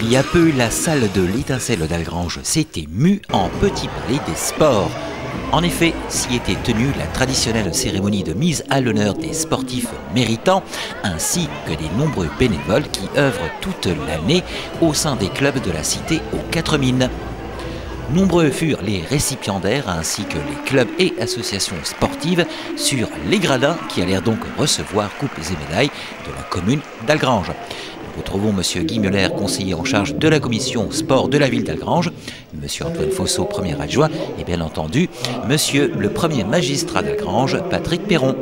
Il y a peu, la salle de l'Étincelle d'Algrange s'est émue en petit palais des sports. En effet, s'y était tenue la traditionnelle cérémonie de mise à l'honneur des sportifs méritants, ainsi que des nombreux bénévoles qui œuvrent toute l'année au sein des clubs de la cité aux Quatre Mines. Nombreux furent les récipiendaires ainsi que les clubs et associations sportives sur les gradins qui allèrent donc recevoir coupes et médailles de la commune d'Algrange. Nous retrouvons M. Guy Muller, conseiller en charge de la commission sport de la ville d'Algrange, M. Antoine Fosso, premier adjoint, et bien entendu, M. le premier magistrat d'Algrange, Patrick Perron.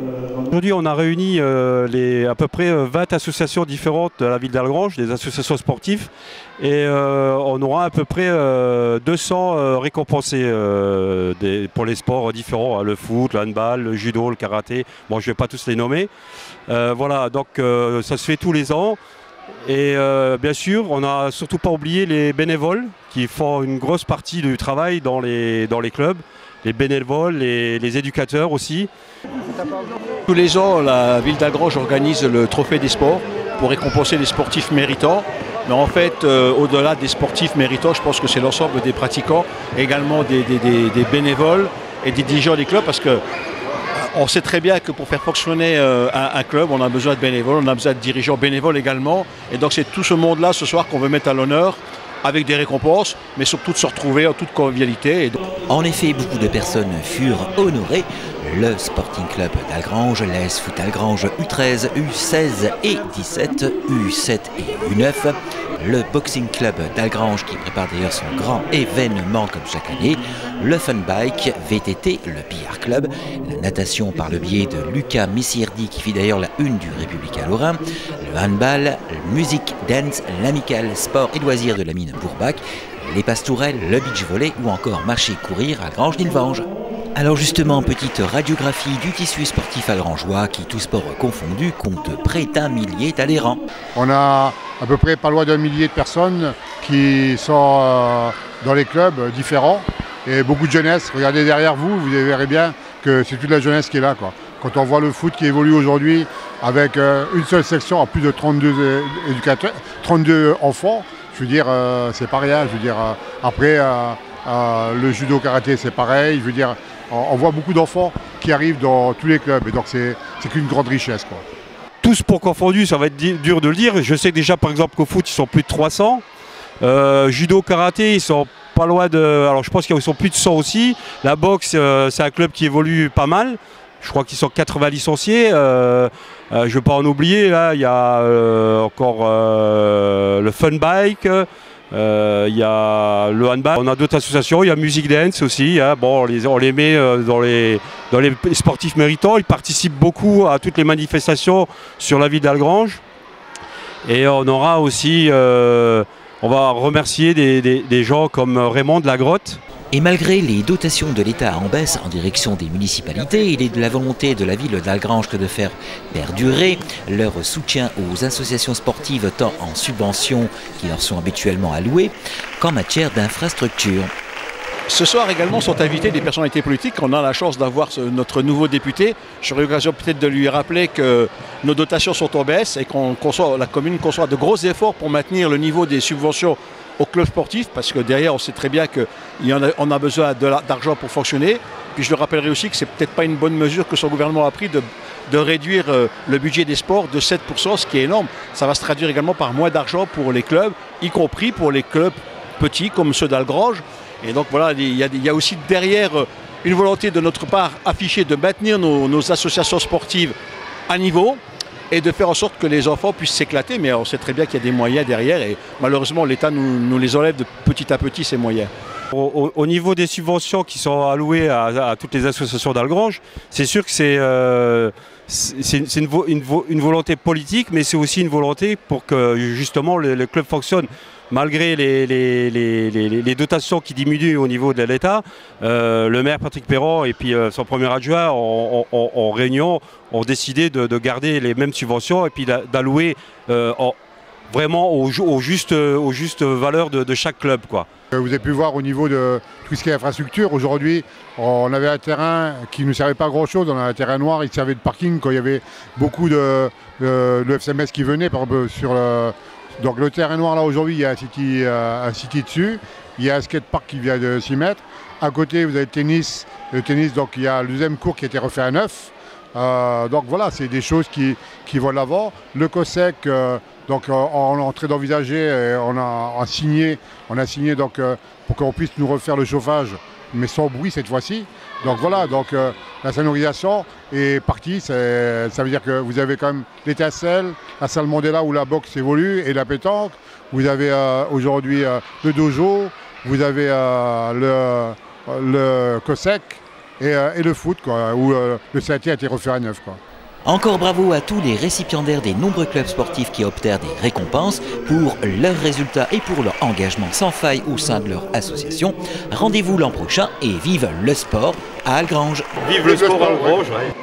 Aujourd'hui, on a réuni à peu près 20 associations différentes de la ville d'Algrange, des associations sportives, et on aura à peu près 200 récompensés pour les sports différents, hein, le foot, le handball, le judo, le karaté. Bon, je ne vais pas tous les nommer. Voilà, donc ça se fait tous les ans. Et bien sûr, on n'a surtout pas oublié les bénévoles qui font une grosse partie du travail dans les clubs. Les bénévoles, les éducateurs aussi. Tous les ans, la ville d'Algrange organise le Trophée des sports pour récompenser les sportifs méritants. Mais en fait, au-delà des sportifs méritants, je pense que c'est l'ensemble des pratiquants, également des bénévoles et des dirigeants des clubs, parce que on sait très bien que pour faire fonctionner un club, on a besoin de bénévoles, on a besoin de dirigeants bénévoles également. Et donc c'est tout ce monde-là ce soir qu'on veut mettre à l'honneur, avec des récompenses, mais surtout de se retrouver en toute convivialité. En effet, beaucoup de personnes furent honorées. Le Sporting Club d'Algrange, l'AS Foot Algrange U13, U16 et 17, U7 et U9. Le Boxing Club d'Algrange qui prépare d'ailleurs son grand événement comme chaque année. Le Fun Bike, VTT, le Billard Club. La natation par le biais de Lucas Missirdi qui fit d'ailleurs la une du Républicain Lorrain. Le handball, le musique, dance, l'amical, sport et loisirs de la mine Bourbach. Les pastourelles, le beach volley ou encore marcher courir à Grange-d'Ilvange. Alors justement, petite radiographie du tissu sportif algrangeois qui, tout sport confondu, compte près d'1 millier d'adhérents. On a à peu près pas loin d'1 millier de personnes qui sont dans les clubs différents et beaucoup de jeunesse. Regardez derrière vous, vous verrez bien que c'est toute la jeunesse qui est là, quoi. Quand on voit le foot qui évolue aujourd'hui avec une seule section à plus de 32 éducateurs, 32 enfants, je veux dire, c'est pas rien. Je veux dire, après, le judo karaté, c'est pareil. Je veux dire, on voit beaucoup d'enfants qui arrivent dans tous les clubs et donc c'est qu'une grande richesse, quoi. Tous pour confondus, ça va être dur de le dire. Je sais déjà par exemple qu'au foot ils sont plus de 300. Judo, karaté, ils sont pas loin de... Alors je pense qu'ils sont plus de 100 aussi. La boxe, c'est un club qui évolue pas mal. Je crois qu'ils sont 80 licenciés. Je ne vais pas en oublier. Là, il y a encore le Fun Bike. Il y a le handball, on a d'autres associations, il y a Music Dance aussi, hein. Bon, on les met dans les sportifs méritants, ils participent beaucoup à toutes les manifestations sur la ville d'Algrange. Et on aura aussi, on va remercier des gens comme Raymond de la Grotte. Et malgré les dotations de l'État en baisse en direction des municipalités, il est de la volonté de la ville d'Algrange que de faire perdurer leur soutien aux associations sportives tant en subventions qui leur sont habituellement allouées qu'en matière d'infrastructures. Ce soir également sont invités des personnalités politiques. On a la chance d'avoir notre nouveau député. J'aurai l'occasion peut-être de lui rappeler que nos dotations sont en baisse et la commune conçoit de gros efforts pour maintenir le niveau des subventions au club sportif, parce que derrière on sait très bien qu'on a besoin d'argent pour fonctionner. Puis je le rappellerai aussi que c'est peut-être pas une bonne mesure que son gouvernement a pris de réduire le budget des sports de 7%, ce qui est énorme. Ça va se traduire également par moins d'argent pour les clubs, y compris pour les clubs petits comme ceux d'Algrange. Et donc voilà, il y a aussi derrière une volonté de notre part affichée de maintenir nos associations sportives à niveau et de faire en sorte que les enfants puissent s'éclater, mais on sait très bien qu'il y a des moyens derrière et malheureusement l'État nous les enlève de petit à petit, ces moyens. Au niveau des subventions qui sont allouées à toutes les associations d'Algrange, c'est sûr que c'est une volonté politique, mais c'est aussi une volonté pour que justement le club fonctionne. Malgré les dotations qui diminuent au niveau de l'État, le maire Patrick Perron et puis son premier adjoint en réunion ont décidé de garder les mêmes subventions et puis d'allouer vraiment aux justes valeurs de chaque club, quoi. Vous avez pu voir au niveau de tout ce qui est infrastructure. Aujourd'hui, on avait un terrain qui ne nous servait pas à grand chose. On avait un terrain noir, il servait de parking quand il y avait beaucoup de FCMS qui venaient, par exemple Donc le terrain noir là aujourd'hui, il y a un city dessus, il y a un skatepark qui vient de s'y mettre. À côté, vous avez le tennis, donc il y a le deuxième cours qui a été refait à neuf. Donc voilà, c'est des choses qui vont de l'avant. Le COSEC, donc on est en train d'envisager, on a signé donc, pour qu'on puisse nous refaire le chauffage, mais sans bruit cette fois-ci. Donc voilà, donc la sonorisation est partie. Ça veut dire que vous avez quand même l'étincelle, la salle Mandela où la boxe évolue et la pétanque. Vous avez aujourd'hui le dojo, vous avez le COSEC et le foot, quoi, où le CAT a été refait à neuf, quoi. Encore bravo à tous les récipiendaires des nombreux clubs sportifs qui obtiennent des récompenses pour leurs résultats et pour leur engagement sans faille au sein de leur association. Rendez-vous l'an prochain et vive le sport à Algrange. Vive le sport à Algrange, ouais.